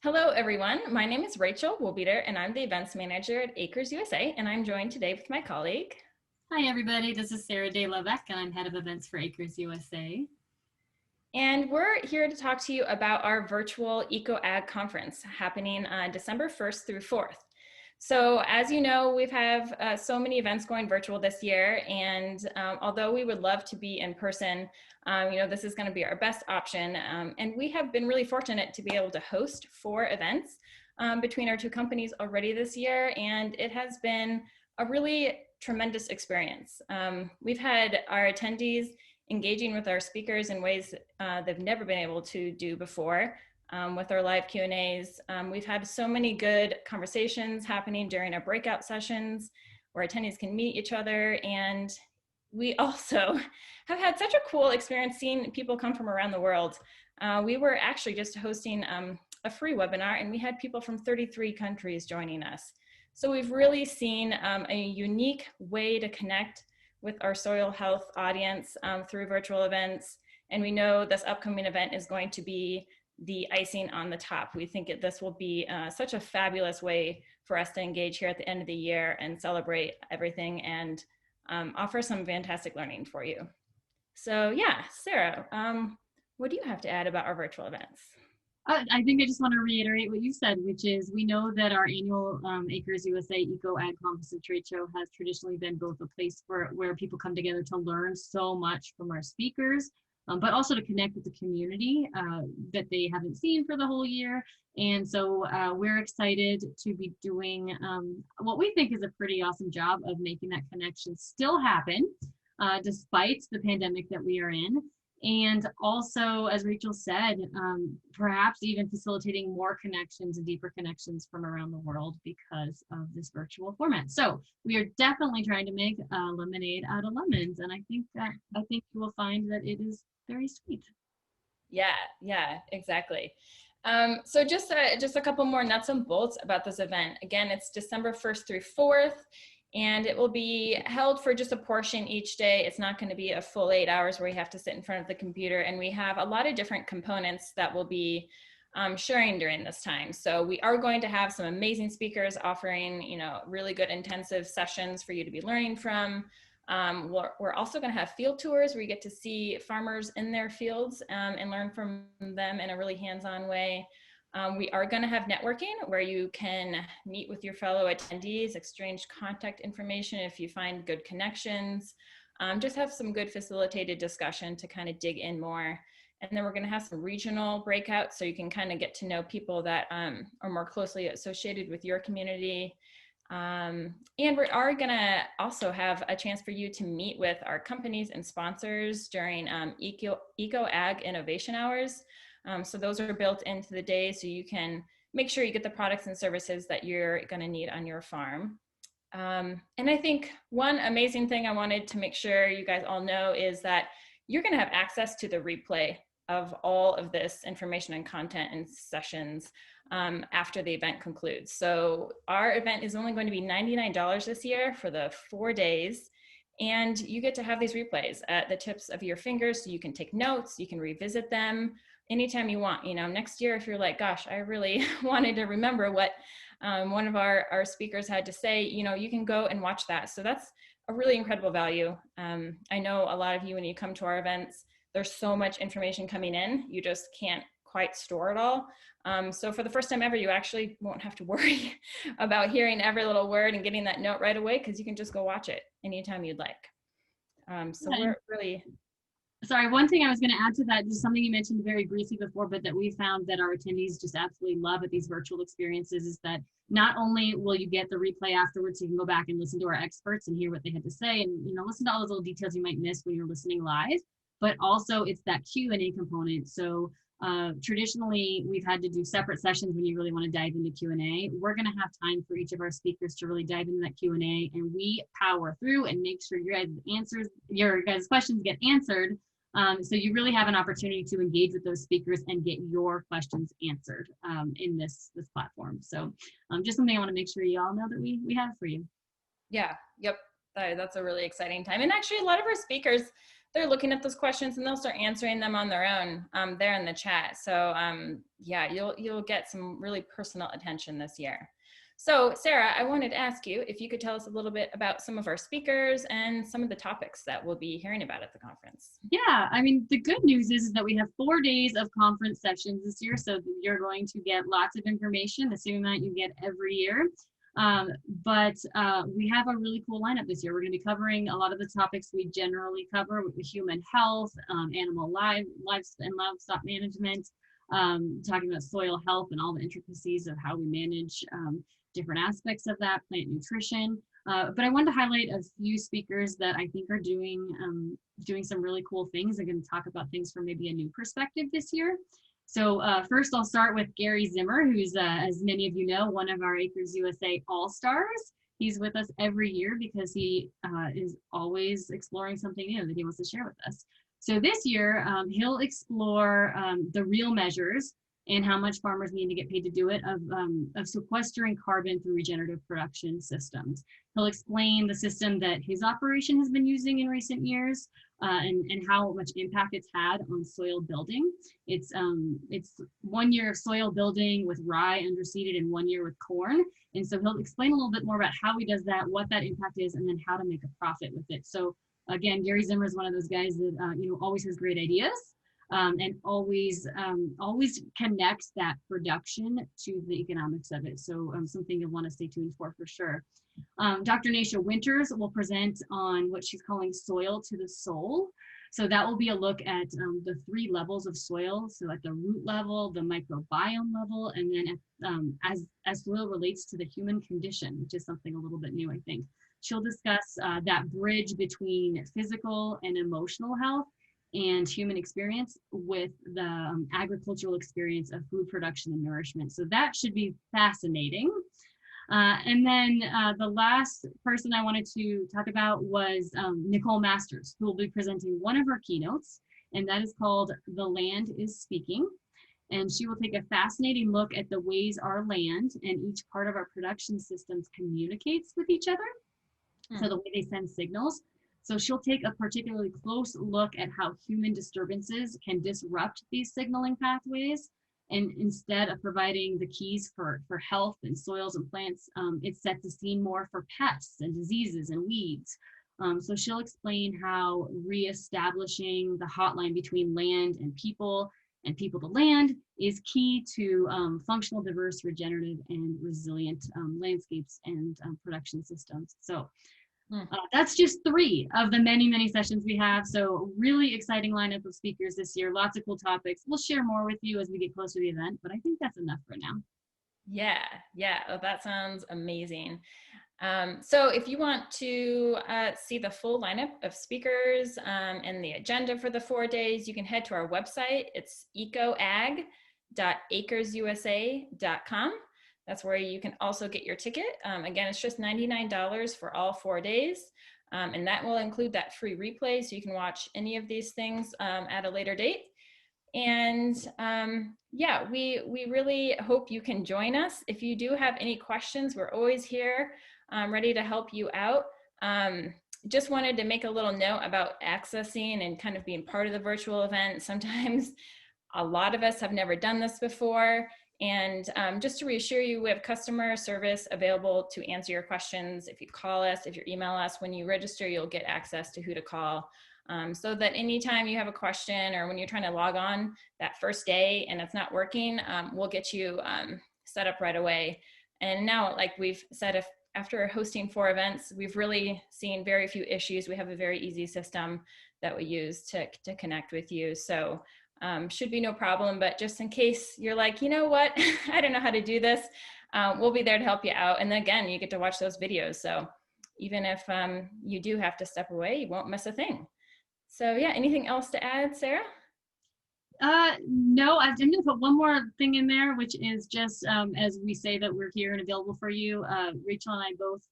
Hello, everyone. My name is Rachel Woolbeater, and I'm the events manager at Acres USA, and I'm joined today with my colleague. Hi, everybody. This is Sarah Day Leveck, and I'm head of events for Acres USA. And we're here to talk to you about our virtual EcoAg conference happening on December 1st through 4th. So as you know, we've have so many events going virtual this year, and although we would love to be in person, this is going to be our best option. And we have been really fortunate to be able to host 4 events between our 2 companies already this year, and it has been a really tremendous experience. We've had our attendees engaging with our speakers in ways they've never been able to do before. With our live Q&As. We've had so many good conversations happening during our breakout sessions where attendees can meet each other. And we also have had such a cool experience seeing people come from around the world. We were actually just hosting a free webinar, and we had people from 33 countries joining us. So we've really seen a unique way to connect with our soil health audience through virtual events. And we know this upcoming event is going to be the icing on the top. We think this will be such a fabulous way for us to engage here at the end of the year and celebrate everything and offer some fantastic learning for you. So yeah, Sarah, what do you have to add about our virtual events? I think I just want to reiterate what you said, which is we know that our annual Acres USA Eco Ag Conference and Trade Show has traditionally been both a place where people come together to learn so much from our speakers, but also to connect with the community that they haven't seen for the whole year. And so we're excited to be doing what we think is a pretty awesome job of making that connection still happen despite the pandemic that we are in. And also, as Rachel said, perhaps even facilitating more connections and deeper connections from around the world because of this virtual format. So we are definitely trying to make lemonade out of lemons, and I think you will find that it is very sweet. Yeah, exactly. So just a couple more nuts and bolts about this event. Again, it's December 1st through 4th. And it will be held for just a portion each day. It's not going to be a full 8 hours where you have to sit in front of the computer. And we have a lot of different components that will be sharing during this time. So we are going to have some amazing speakers offering, really good intensive sessions for you to be learning from. We're also going to have field tours where you get to see farmers in their fields and learn from them in a really hands-on way. We are going to have networking where you can meet with your fellow attendees, exchange contact information if you find good connections, just have some good facilitated discussion to kind of dig in more. And then we're going to have some regional breakouts so you can kind of get to know people that are more closely associated with your community. And we are going to also have a chance for you to meet with our companies and sponsors during Eco Ag Innovation Hours. So those are built into the day so you can make sure you get the products and services that you're going to need on your farm. And I think one amazing thing I wanted to make sure you guys all know is that you're going to have access to the replay of all of this information and content and sessions after the event concludes. So our event is only going to be $99 this year for the 4 days. And you get to have these replays at the tips of your fingers so you can take notes, you can revisit them anytime you want. Next year, if you're like, gosh, I really wanted to remember what one of our speakers had to say, you can go and watch that. So that's a really incredible value. I know a lot of you, when you come to our events, there's so much information coming in, you just can't quite store it all. So for the first time ever, you actually won't have to worry about hearing every little word and getting that note right away, because you can just go watch it anytime you'd like. So we're really... Sorry, one thing I was going to add to that, just something you mentioned very briefly before, but that we found that our attendees just absolutely love at these virtual experiences is that not only will you get the replay afterwards, so you can go back and listen to our experts and hear what they had to say and listen to all those little details you might miss when you're listening live, but also it's that Q&A component. So traditionally, we've had to do separate sessions when you really want to dive into Q&A. We're going to have time for each of our speakers to really dive into that Q&A, and we power through and make sure your guys' questions get answered. So you really have an opportunity to engage with those speakers and get your questions answered in this platform. So just something I want to make sure you all know that we have for you. Yeah, yep. That's a really exciting time. And actually, a lot of our speakers they're looking at those questions and they'll start answering them on their own there in the chat. So yeah, you'll get some really personal attention this year. So Sarah, I wanted to ask you if you could tell us a little bit about some of our speakers and some of the topics that we'll be hearing about at the conference. Yeah, I mean, the good news is that we have 4 days of conference sessions this year, so you're going to get lots of information, the same amount you get every year. But we have a really cool lineup this year. We're going to be covering a lot of the topics we generally cover with human health, animal life and livestock management, talking about soil health and all the intricacies of how we manage different aspects of that, plant nutrition. But I wanted to highlight a few speakers that I think are doing some really cool things. I'm going to talk about things from maybe a new perspective this year. So first I'll start with Gary Zimmer, who's, as many of you know, one of our Acres USA All-Stars. He's with us every year because he is always exploring something new that he wants to share with us. So this year, he'll explore the real measures and how much farmers need to get paid to do it of sequestering carbon through regenerative production systems. He'll explain the system that his operation has been using in recent years and how much impact it's had on soil building. It's 1 year of soil building with rye underseeded and 1 year with corn. And so he'll explain a little bit more about how he does that, what that impact is, and then how to make a profit with it. So again, Gary Zimmer is one of those guys that always has great ideas. And always connects that production to the economics of it. So something you'll want to stay tuned for sure. Dr. Naisha Winters will present on what she's calling soil to the soul. So that will be a look at the 3 levels of soil. So at the root level, the microbiome level, and then as soil relates to the human condition, which is something a little bit new, I think. She'll discuss that bridge between physical and emotional health and human experience with the agricultural experience of food production and nourishment. So that should be fascinating. And then the last person I wanted to talk about was Nicole Masters, who will be presenting one of her keynotes, and that is called The Land is Speaking. And she will take a fascinating look at the ways our land and each part of our production systems communicates with each other. So the way they send signals. So she'll take a particularly close look at how human disturbances can disrupt these signaling pathways. And instead of providing the keys for health and soils and plants, it sets the scene more for pests and diseases and weeds. So she'll explain how reestablishing the hotline between land and people to land is key to functional, diverse, regenerative, and resilient landscapes and production systems. So that's just 3 of the many, many sessions we have. So really exciting lineup of speakers this year. Lots of cool topics. We'll share more with you as we get closer to the event, but I think that's enough for now. Yeah. Oh, that sounds amazing. So if you want to see the full lineup of speakers and the agenda for the 4 days, you can head to our website. It's ecoag.acresusa.com. That's where you can also get your ticket. Again, it's just $99 for all 4 days. And that will include that free replay, so you can watch any of these things at a later date. And yeah, we really hope you can join us. If you do have any questions, we're always here ready to help you out. Just wanted to make a little note about accessing and kind of being part of the virtual event. Sometimes a lot of us have never done this before. And just to reassure you, we have customer service available to answer your questions. If you call us, if you email us, when you register, you'll get access to who to call. So that anytime you have a question or when you're trying to log on that first day and it's not working, we'll get you set up right away. And now, like we've said, after hosting 4 events, we've really seen very few issues. We have a very easy system that we use to connect with you. So should be no problem, but just in case you're like, you know what, I don't know how to do this, we'll be there to help you out. And then again, you get to watch those videos. So even if you do have to step away, you won't miss a thing. So yeah, anything else to add, Sarah? No, I'm going to put one more thing in there, which is just as we say that we're here and available for you, Rachel and I both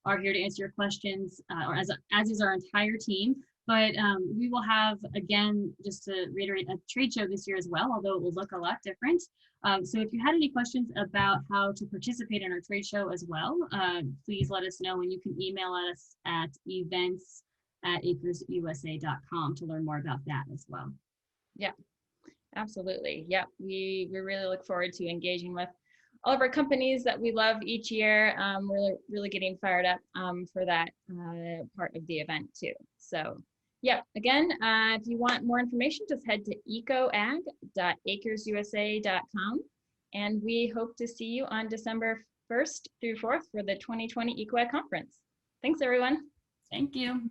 are here to answer your questions, or as is our entire team. But we will have, again, just to reiterate, a trade show this year as well, although it will look a lot different. So if you had any questions about how to participate in our trade show as well, please let us know, and you can email us at events at acresusa.com to learn more about that as well. Yeah, absolutely. Yep, we really look forward to engaging with all of our companies that we love each year. We're really getting fired up for that part of the event too. So yeah, again, if you want more information, just head to ecoag.acresusa.com. And we hope to see you on December 1st through 4th for the 2020 EcoAg conference. Thanks, everyone. Thank you.